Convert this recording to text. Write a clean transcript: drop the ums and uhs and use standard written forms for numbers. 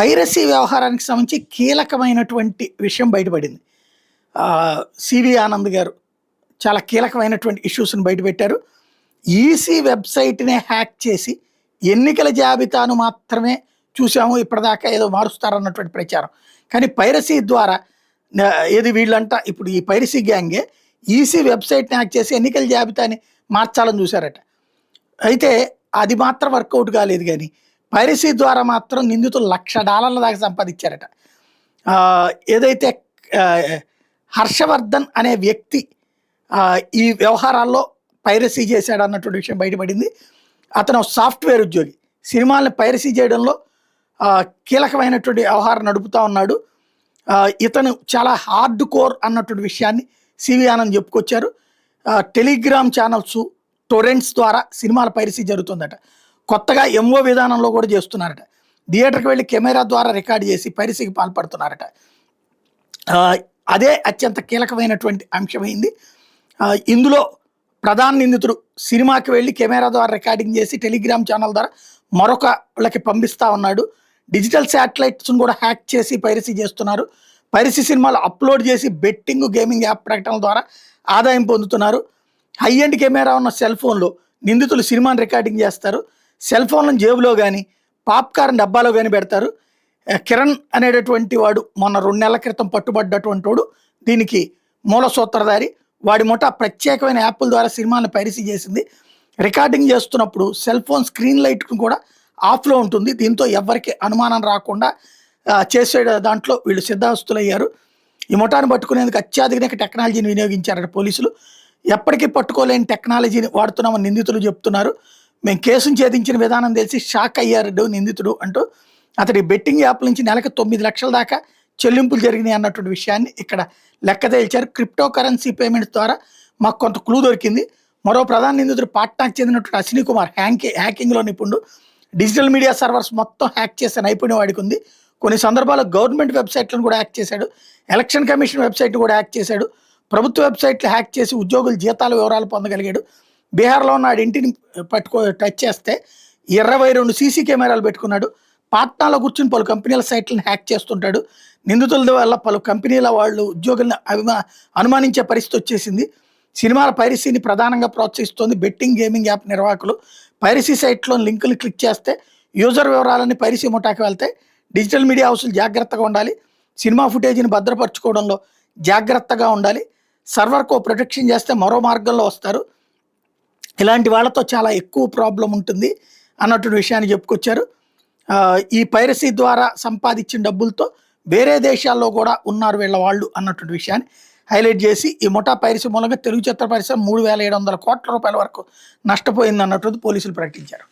Piracy వ్యవహారానికి సంబంధించి కీలకమైనటువంటి విషయం బయటపడింది. సివి ఆనంద్ గారు చాలా కీలకమైనటువంటి ఇష్యూస్‌ని బయటపెట్టారు. ఈసీ వెబ్‌సైట్‌నే హ్యాక్ చేసి ఎన్నికల జాబితాను మాత్రమే చూసాము. ఇప్పటిదాకా ఏదో మారుస్తారన్నటువంటి ప్రచారం. కానీ పైరసీ ద్వారా ఏది వీళ్ళంట ఇప్పుడు ఈ పైరసీ గ్యాంగే ఈసీ వెబ్‌సైట్‌ని హ్యాక్ చేసి ఎన్నికల జాబితాని మార్చాలని చూసారట. అయితే అది మాత్రం వర్కౌట్ కాలేదు గానీ, పైరసీ ద్వారా మాత్రం నిందితులు $1,00,000 దాకా సంపాదించారట. ఏదైతే హర్షవర్ధన్ అనే వ్యక్తి ఈ వ్యవహారాల్లో పైరసీ చేశాడన్నటువంటి విషయం బయటపడింది. అతను సాఫ్ట్‌వేర్ ఉద్యోగి. సినిమాల్ని పైరసీ చేయడంలో కీలకమైనటువంటి వ్యవహారం నడుపుతా ఉన్నాడు. ఇతను చాలా హార్డ్ కోర్ అన్నటువంటి విషయాన్ని సివి ఆనంద్ చెప్పుకొచ్చారు. టెలిగ్రామ్ ఛానల్స్, టొరెంట్స్ ద్వారా సినిమాల పైరసీ జరుగుతుందట. కొత్తగా ఎంఓ విధానంలో కూడా చేస్తున్నారట. థియేటర్కి వెళ్ళి కెమెరా ద్వారా రికార్డు చేసి పైరసీకి పాల్పడుతున్నారట. అదే అత్యంత కీలకమైనటువంటి అంశమైంది. ఇందులో ప్రధాన నిందితుడు సినిమాకి వెళ్ళి కెమెరా ద్వారా రికార్డింగ్ చేసి టెలిగ్రామ్ ఛానల్ ద్వారా మరొక వాళ్ళకి పంపిస్తూ ఉన్నాడు. డిజిటల్ శాటిలైట్స్ను కూడా హ్యాక్ చేసి పైరసీ చేస్తున్నారు. పైరసీ సినిమాలు అప్లోడ్ చేసి బెట్టింగ్, గేమింగ్ యాప్ ప్రకటనల ద్వారా ఆదాయం పొందుతున్నారు. హై ఎండ్ కెమెరా ఉన్న సెల్ ఫోన్లో నిందితులు సినిమాని రికార్డింగ్ చేస్తారు. సెల్ ఫోన్లను జేబులో కానీ పాప్కార్న్ డబ్బాలో కానీ పెడతారు. కిరణ్ అనేటటువంటి వాడు మొన్న 2 నెలల క్రితం పట్టుబడ్డటువంటి వాడు దీనికి మూల సూత్రధారి. వాడి ముఠా ప్రత్యేకమైన యాప్ల ద్వారా సినిమాలను పైరసీ చేసింది. రికార్డింగ్ చేస్తున్నప్పుడు సెల్ ఫోన్ స్క్రీన్ లైట్ కూడా ఆఫ్లో ఉంటుంది. దీంతో ఎవరికి అనుమానం రాకుండా చేసే దాంట్లో వీళ్ళు సిద్ధహస్తులయ్యారు. ఈ ముఠాను పట్టుకునేందుకు అత్యాధునిక టెక్నాలజీని వినియోగించారట పోలీసులు. ఎప్పటికీ పట్టుకోలేని టెక్నాలజీని వాడుతున్నామని నిందితులు చెప్తున్నారు. మేము కేసును ఛేదించిన విధానం తెలిసి షాక్ అయ్యారు నిందితుడు అంటూ అతడి బెట్టింగ్ యాప్ నుంచి నెలకు 9 లక్షల దాకా చెల్లింపులు జరిగినాయి అన్నటువంటి విషయాన్ని ఇక్కడ లెక్క తేల్చారు. క్రిప్టో కరెన్సీ పేమెంట్స్ ద్వారా మాకు కొంత క్లూ దొరికింది. మరో ప్రధాన నిందితుడు పాట్నాకు చెందినటువంటి అశ్విని కుమార్ హ్యాకింగ్లో నిపుణుడు. డిజిటల్ మీడియా సర్వర్స్ మొత్తం హ్యాక్ చేసే నైపుణ్యం వాడికి ఉంది. కొన్ని సందర్భాల్లో గవర్నమెంట్ వెబ్సైట్లను కూడా హ్యాక్ చేశాడు. ఎలక్షన్ కమిషన్ వెబ్సైట్ కూడా హ్యాక్ చేశాడు. ప్రభుత్వ వెబ్సైట్లు హ్యాక్ చేసి ఉద్యోగుల జీతాల వివరాలు పొందగలిగాడు. బీహార్లో ఉన్న ఇంటిని టచ్ చేస్తే 22 సీసీ కెమెరాలు పెట్టుకున్నాడు. పాట్నాలో కూర్చుని పలు కంపెనీల సైట్లను హ్యాక్ చేస్తుంటాడు. నిందితుల వల్ల పలు కంపెనీల వాళ్ళు ఉద్యోగులను అనుమానించే పరిస్థితి వచ్చేసింది. సినిమాల పైరసీని ప్రధానంగా ప్రోత్సహిస్తోంది బెట్టింగ్, గేమింగ్ యాప్ నిర్వాహకులు. పైరసీ సైట్లో లింకులు క్లిక్ చేస్తే యూజర్ వివరాలన్నీ పైరసీ ముఠాకి వెళ్తాయి. డిజిటల్ మీడియా హౌసులు జాగ్రత్తగా ఉండాలి. సినిమా ఫుటేజీని భద్రపరచుకోవడంలో జాగ్రత్తగా ఉండాలి. సర్వర్కు ప్రొటెక్షన్ చేస్తే మరో మార్గంలో వస్తారు. ఇలాంటి వాళ్ళతో చాలా ఎక్కువ ప్రాబ్లం ఉంటుంది అన్నటువంటి విషయాన్ని చెప్పుకొచ్చారు. ఈ పైరసీ ద్వారా సంపాదించిన డబ్బులతో వేరే దేశాల్లో కూడా ఉన్నారు వీళ్ళ వాళ్ళు అన్నటువంటి విషయాన్ని హైలైట్ చేసి ఈ ముఠా పైరసీ మూలంగా తెలుగు చిత్ర పరిశ్రమ 3,700 కోట్ల రూపాయల వరకు నష్టపోయింది అన్నట్టు పోలీసులు ప్రకటించారు.